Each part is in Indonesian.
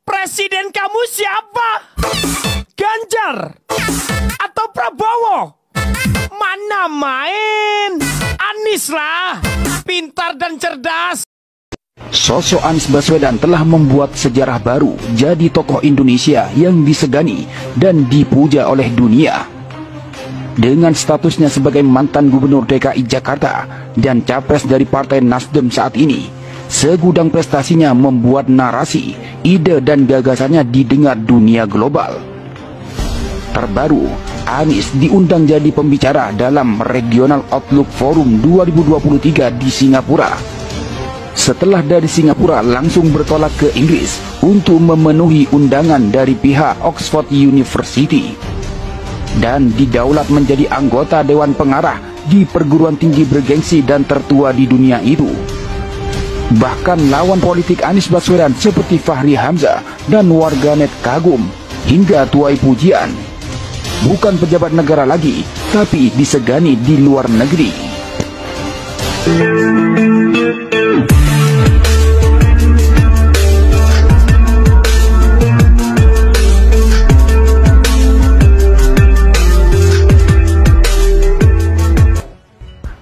Presiden kamu siapa? Ganjar atau Prabowo? Mana main? Anies lah, pintar dan cerdas. Sosok Anies Baswedan telah membuat sejarah baru, jadi tokoh Indonesia yang disegani dan dipuja oleh dunia. Dengan statusnya sebagai mantan gubernur DKI Jakarta dan capres dari Partai Nasdem saat ini, segudang prestasinya membuat narasi, ide dan gagasannya didengar dunia global. Terbaru, Anies diundang jadi pembicara dalam Regional Outlook Forum 2023 di Singapura. Setelah dari Singapura langsung bertolak ke Inggris untuk memenuhi undangan dari pihak Oxford University dan didaulat menjadi anggota Dewan Pengarah di perguruan tinggi bergengsi dan tertua di dunia itu. Bahkan lawan politik Anies Baswedan seperti Fahri Hamzah dan warganet kagum hingga tuai pujian. Bukan pejabat negara lagi, tapi disegani di luar negeri.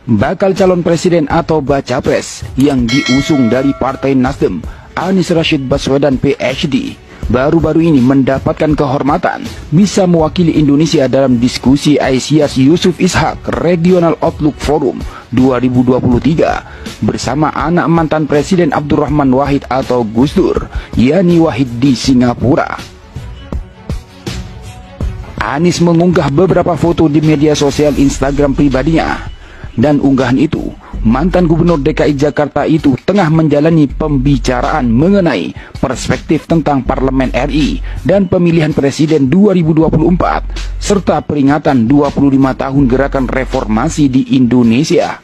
Bakal calon presiden atau baca pres yang diusung dari Partai Nasdem, Anies Rashid Baswedan PhD, baru-baru ini mendapatkan kehormatan bisa mewakili Indonesia dalam diskusi Aisyas Yusuf Ishak Regional Outlook Forum 2023 bersama anak mantan Presiden Abdurrahman Wahid atau Gus Dur, Yani Wahid di Singapura. Anies mengunggah beberapa foto di media sosial Instagram pribadinya. Dan unggahan itu, mantan gubernur DKI Jakarta itu tengah menjalani pembicaraan mengenai perspektif tentang Parlemen RI dan pemilihan presiden 2024 serta peringatan 25 tahun gerakan reformasi di Indonesia.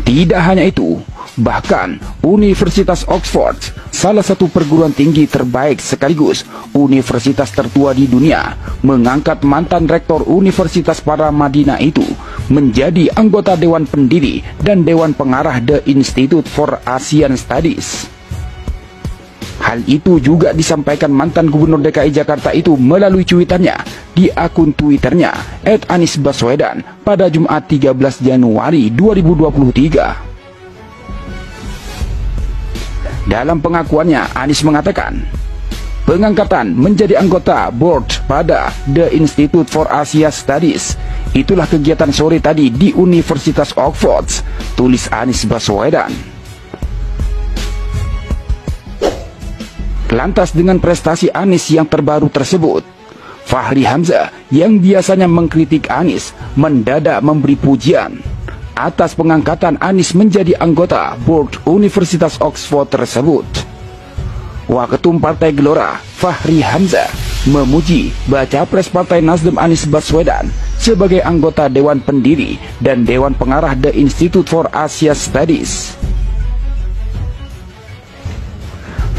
Tidak hanya itu, bahkan Universitas Oxford, salah satu perguruan tinggi terbaik sekaligus universitas tertua di dunia, mengangkat mantan rektor Universitas Paramadina itu menjadi anggota Dewan Pendiri dan Dewan Pengarah The Institute for Asian Studies. Hal itu juga disampaikan mantan gubernur DKI Jakarta itu melalui cuitannya di akun Twitternya @AnisBaswedan pada Jumat 13 Januari 2023. Dalam pengakuannya, Anies mengatakan, pengangkatan menjadi anggota board pada The Institute for Asia Studies itulah kegiatan sore tadi di Universitas Oxford, tulis Anies Baswedan. Lantas dengan prestasi Anies yang terbaru tersebut, Fahri Hamzah yang biasanya mengkritik Anies mendadak memberi pujian atas pengangkatan Anies menjadi anggota board Universitas Oxford tersebut. Waketum Partai Gelora, Fahri Hamzah, memuji baca pres Partai Nasdem Anies Baswedan sebagai anggota Dewan Pendiri dan Dewan Pengarah The Institute for Asia Studies.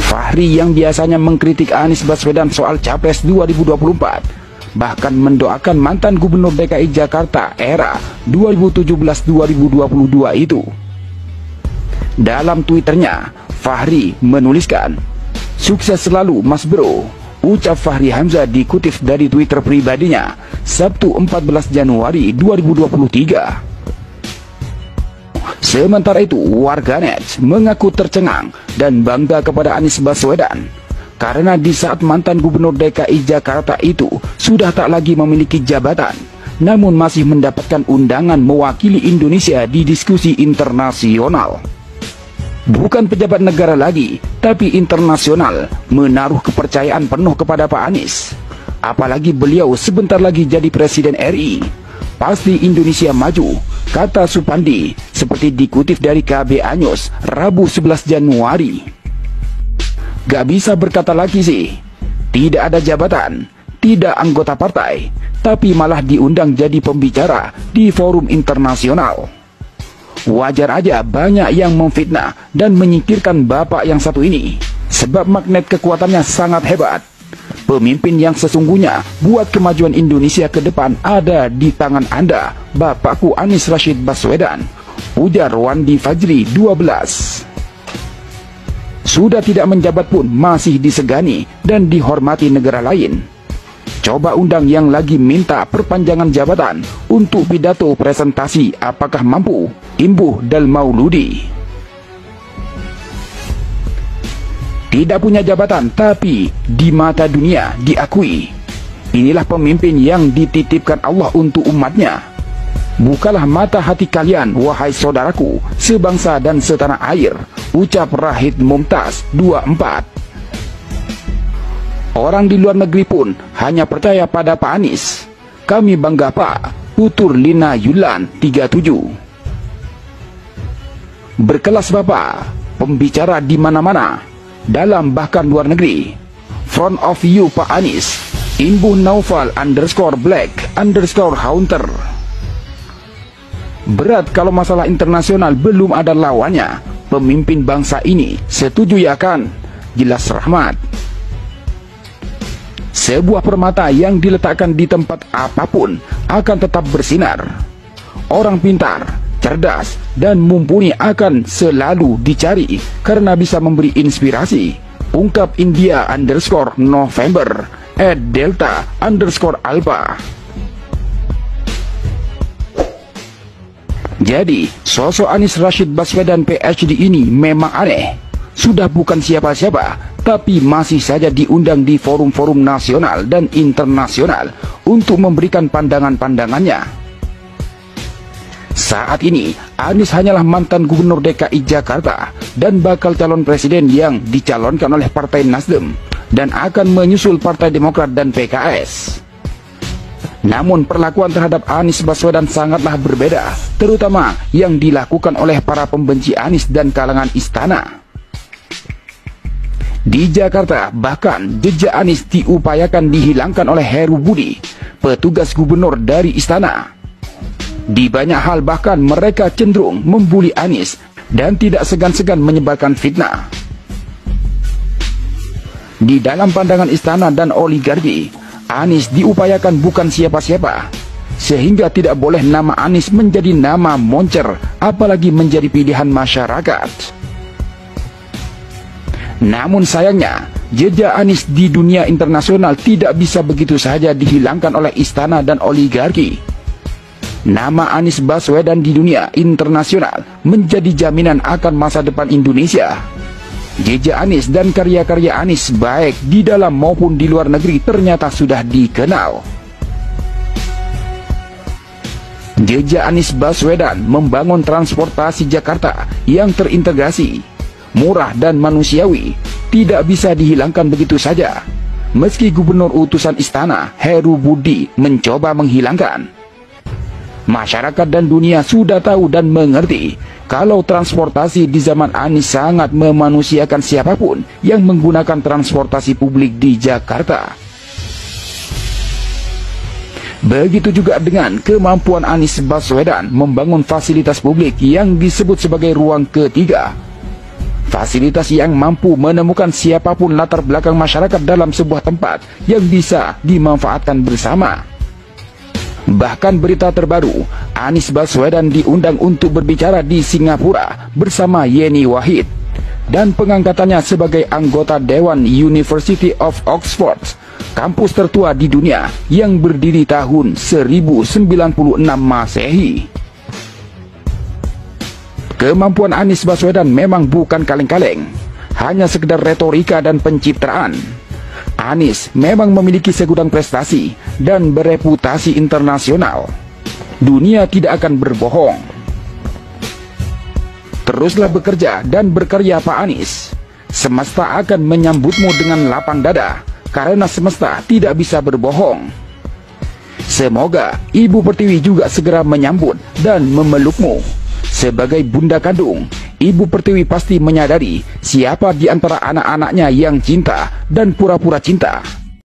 Fahri yang biasanya mengkritik Anies Baswedan soal Capres 2024 bahkan mendoakan mantan gubernur DKI Jakarta era 2017-2022 itu. Dalam Twitternya, Fahri menuliskan, "Sukses selalu Mas Bro," ucap Fahri Hamzah dikutip dari Twitter pribadinya Sabtu 14 Januari 2023. Sementara itu, warganet mengaku tercengang dan bangga kepada Anies Baswedan karena di saat mantan gubernur DKI Jakarta itu sudah tak lagi memiliki jabatan, namun masih mendapatkan undangan mewakili Indonesia di diskusi internasional. Bukan pejabat negara lagi, tapi internasional, menaruh kepercayaan penuh kepada Pak Anies. Apalagi beliau sebentar lagi jadi Presiden RI. Pasti Indonesia maju, kata Supandi, seperti dikutip dari KBA News, Rabu 11 Januari. Gak bisa berkata lagi sih, tidak ada jabatan, tidak anggota partai, tapi malah diundang jadi pembicara di forum internasional. Wajar aja banyak yang memfitnah dan menyingkirkan bapak yang satu ini, sebab magnet kekuatannya sangat hebat. Pemimpin yang sesungguhnya buat kemajuan Indonesia ke depan ada di tangan Anda, Bapakku Anies Rashid Baswedan, ujar Wandi Fajri 12. Sudah tidak menjabat pun masih disegani dan dihormati negara lain. Coba undang yang lagi minta perpanjangan jabatan untuk pidato presentasi, apakah mampu? Imbuh Dal Mauludi. Tidak punya jabatan tapi di mata dunia diakui. Inilah pemimpin yang dititipkan Allah untuk umatnya. Bukalah mata hati kalian, wahai saudaraku, sebangsa dan setanah air, ucap Rahid Mumtaz 24. Orang di luar negeri pun hanya percaya pada Pak Anies. Kami bangga Pak, tutur Lina Yulan 37. Berkelas Bapak, pembicara di mana-mana, dalam bahkan luar negeri. Front of you Pak Anies, Imbuh Naufal _black_haunter. Berat kalau masalah internasional belum ada lawannya. Pemimpin bangsa ini setuju ya kan? Jelas Rahmat. Sebuah permata yang diletakkan di tempat apapun akan tetap bersinar. Orang pintar, cerdas, dan mumpuni akan selalu dicari karena bisa memberi inspirasi. Ungkap India_November @Delta_Alpha. Jadi, sosok Anies Rashid Baswedan PhD ini memang aneh. Sudah bukan siapa-siapa, tapi masih saja diundang di forum-forum nasional dan internasional untuk memberikan pandangan-pandangannya. Saat ini, Anies hanyalah mantan gubernur DKI Jakarta dan bakal calon presiden yang dicalonkan oleh Partai Nasdem dan akan menyusul Partai Demokrat dan PKS. Namun perlakuan terhadap Anies Baswedan sangatlah berbeda, terutama yang dilakukan oleh para pembenci Anies dan kalangan istana. Di Jakarta, bahkan jejak Anies diupayakan dihilangkan oleh Heru Budi, petugas gubernur dari istana. Di banyak hal bahkan mereka cenderung membuli Anies dan tidak segan-segan menyebarkan fitnah. Di dalam pandangan istana dan oligarki, Anies diupayakan bukan siapa-siapa, sehingga tidak boleh nama Anies menjadi nama moncer, apalagi menjadi pilihan masyarakat. Namun sayangnya, jejak Anies di dunia internasional tidak bisa begitu saja dihilangkan oleh istana dan oligarki. Nama Anies Baswedan di dunia internasional menjadi jaminan akan masa depan Indonesia. Jejak Anies dan karya-karya Anies baik di dalam maupun di luar negeri ternyata sudah dikenal. Jejak Anies Baswedan membangun transportasi Jakarta yang terintegrasi, murah dan manusiawi, tidak bisa dihilangkan begitu saja. Meski gubernur utusan istana Heru Budi mencoba menghilangkan. Masyarakat dan dunia sudah tahu dan mengerti kalau transportasi di zaman Anies sangat memanusiakan siapapun yang menggunakan transportasi publik di Jakarta. Begitu juga dengan kemampuan Anies Baswedan membangun fasilitas publik yang disebut sebagai ruang ketiga. Fasilitas yang mampu menemukan siapapun latar belakang masyarakat dalam sebuah tempat yang bisa dimanfaatkan bersama. Bahkan berita terbaru, Anies Baswedan diundang untuk berbicara di Singapura bersama Yeni Wahid dan pengangkatannya sebagai anggota Dewan University of Oxford, kampus tertua di dunia yang berdiri tahun 1096 Masehi. Kemampuan Anies Baswedan memang bukan kaleng-kaleng, hanya sekedar retorika dan pencitraan. Anies memang memiliki segudang prestasi dan bereputasi internasional. Dunia tidak akan berbohong. Teruslah bekerja dan berkarya Pak Anies. Semesta akan menyambutmu dengan lapang dada, karena semesta tidak bisa berbohong. Semoga Ibu Pertiwi juga segera menyambut dan memelukmu. Sebagai bunda kandung, Ibu Pertiwi pasti menyadari siapa di antara anak-anaknya yang cinta dan pura-pura cinta.